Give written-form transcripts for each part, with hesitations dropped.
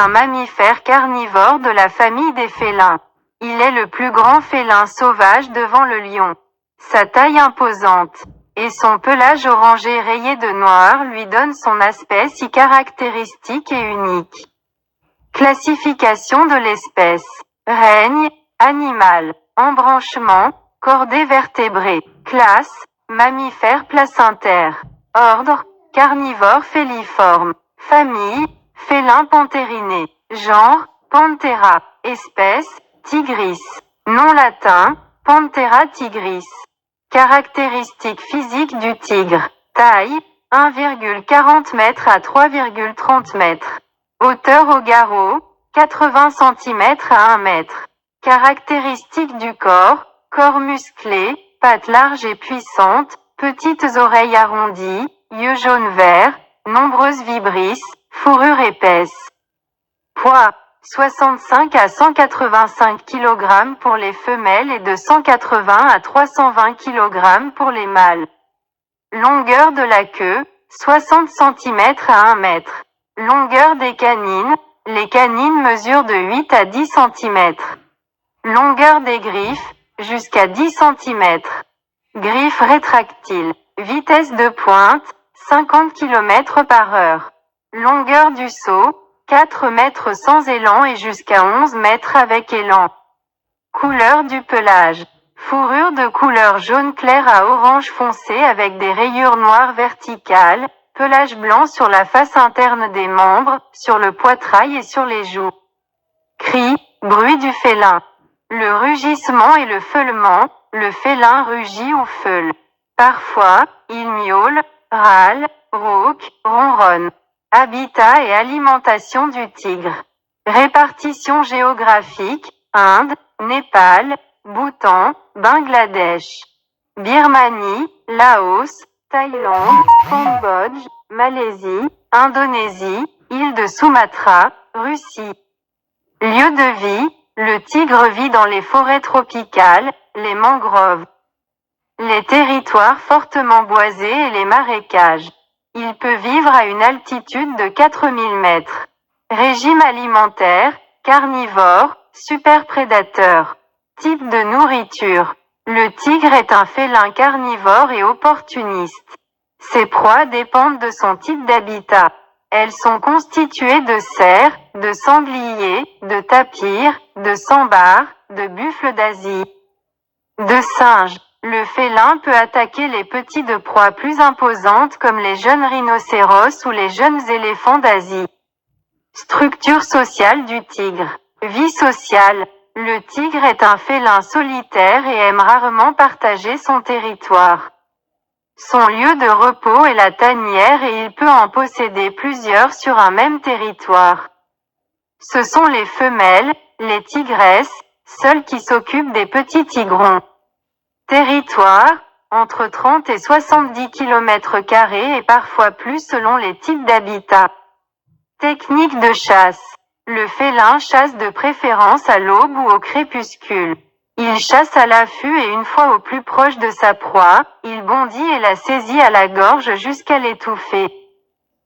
un mammifère carnivore de la famille des félins. Il est le plus grand félin sauvage devant le lion. Sa taille imposante et son pelage orangé rayé de noir lui donnent son aspect si caractéristique et unique. Classification de l'espèce. Règne, animal. Embranchement, cordée vertébrée. Classe, mammifère placentaire. Ordre, carnivore féliforme. Famille, félin pantériné. Genre, Panthera. Espèce, Tigris. Nom latin, Panthera tigris. Caractéristiques physiques du tigre. Taille, 1,40 m à 3,30 m. Hauteur au garrot, 80 cm à 1 m. Caractéristiques du corps, corps musclé, pattes larges et puissantes, petites oreilles arrondies, yeux jaune-vert, nombreuses vibrisses, fourrure épaisse. Poids, 65 à 185 kg pour les femelles et de 180 à 320 kg pour les mâles. Longueur de la queue, 60 cm à 1 m. Longueur des canines, les canines mesurent de 8 à 10 cm. Longueur des griffes, jusqu'à 10 cm. Griffes rétractiles. Vitesse de pointe, 50 km/h. Longueur du saut, 4 mètres sans élan et jusqu'à 11 mètres avec élan. Couleur du pelage. Fourrure de couleur jaune clair à orange foncé avec des rayures noires verticales, pelage blanc sur la face interne des membres, sur le poitrail et sur les joues. Cri, bruit du félin. Le rugissement et le feulement, le félin rugit ou feule. Parfois, il miaule, râle, rauque, ronronne. Habitat et alimentation du tigre. Répartition géographique, Inde, Népal, Bhoutan, Bangladesh. Birmanie, Laos, Thaïlande, Cambodge, Malaisie, Indonésie, île de Sumatra, Russie. Lieu de vie, le tigre vit dans les forêts tropicales, les mangroves, les territoires fortement boisés et les marécages. Il peut vivre à une altitude de 4000 mètres. Régime alimentaire, carnivore, superprédateur. Type de nourriture. Le tigre est un félin carnivore et opportuniste. Ses proies dépendent de son type d'habitat. Elles sont constituées de cerfs, de sangliers, de tapirs, de sambars, de buffles d'Asie, de singes. Le félin peut attaquer les petits de proies plus imposantes comme les jeunes rhinocéros ou les jeunes éléphants d'Asie. Structure sociale du tigre. Vie sociale. Le tigre est un félin solitaire et aime rarement partager son territoire. Son lieu de repos est la tanière et il peut en posséder plusieurs sur un même territoire. Ce sont les femelles, les tigresses, seules qui s'occupent des petits tigrons. Territoire, entre 30 et 70 km² et parfois plus selon les types d'habitat. Technique de chasse. Le félin chasse de préférence à l'aube ou au crépuscule. Il chasse à l'affût et une fois au plus proche de sa proie, il bondit et la saisit à la gorge jusqu'à l'étouffer.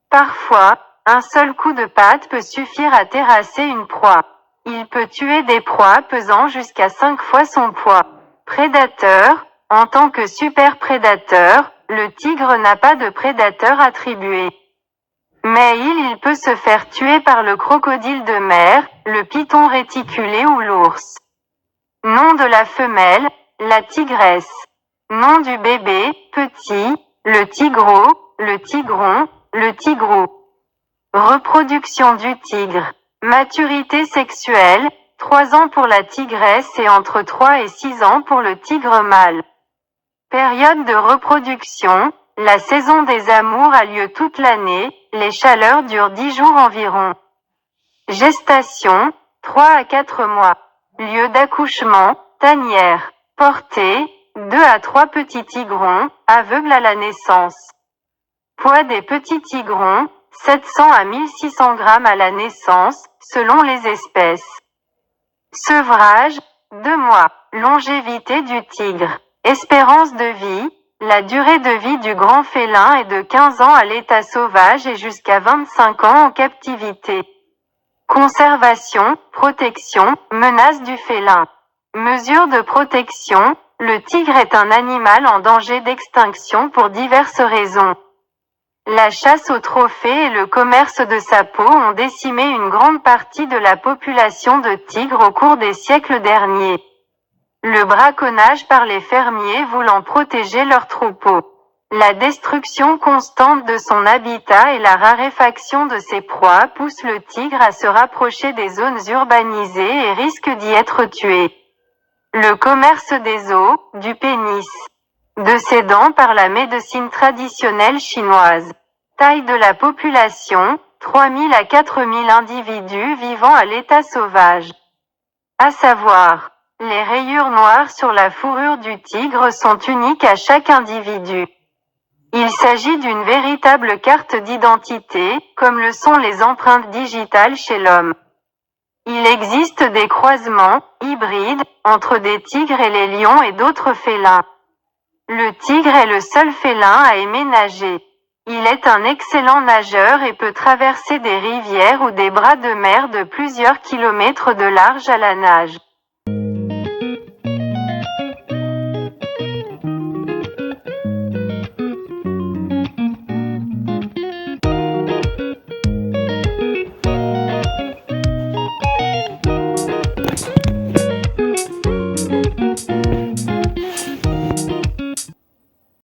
Parfois, un seul coup de patte peut suffire à terrasser une proie. Il peut tuer des proies pesant jusqu'à 5 fois son poids. Prédateur, en tant que superprédateur, le tigre n'a pas de prédateur attribué. Mais il peut se faire tuer par le crocodile de mer, le python réticulé ou l'ours. Nom de la femelle, la tigresse. Nom du bébé, petit, le tigreau, le tigron, le tigrou. Reproduction du tigre. Maturité sexuelle, 3 ans pour la tigresse et entre 3 et 6 ans pour le tigre mâle. Période de reproduction, la saison des amours a lieu toute l'année, les chaleurs durent 10 jours environ. Gestation, 3 à 4 mois. Lieu d'accouchement, tanière. Portée, 2 à 3 petits tigrons, aveugles à la naissance. Poids des petits tigrons, 700 à 1600 grammes à la naissance, selon les espèces. Sevrage, 2 mois. Longévité du tigre. Espérance de vie, la durée de vie du grand félin est de 15 ans à l'état sauvage et jusqu'à 25 ans en captivité. Conservation, protection, menace du félin. Mesures de protection, le tigre est un animal en danger d'extinction pour diverses raisons. La chasse aux trophées et le commerce de sa peau ont décimé une grande partie de la population de tigres au cours des siècles derniers. Le braconnage par les fermiers voulant protéger leurs troupeaux. La destruction constante de son habitat et la raréfaction de ses proies poussent le tigre à se rapprocher des zones urbanisées et risque d'y être tué. Le commerce des os, du pénis, de ses dents par la médecine traditionnelle chinoise. Taille de la population, 3000 à 4000 individus vivant à l'état sauvage. À savoir, les rayures noires sur la fourrure du tigre sont uniques à chaque individu. Il s'agit d'une véritable carte d'identité, comme le sont les empreintes digitales chez l'homme. Il existe des croisements, hybrides, entre des tigres et les lions et d'autres félins. Le tigre est le seul félin à aimer nager. Il est un excellent nageur et peut traverser des rivières ou des bras de mer de plusieurs kilomètres de large à la nage.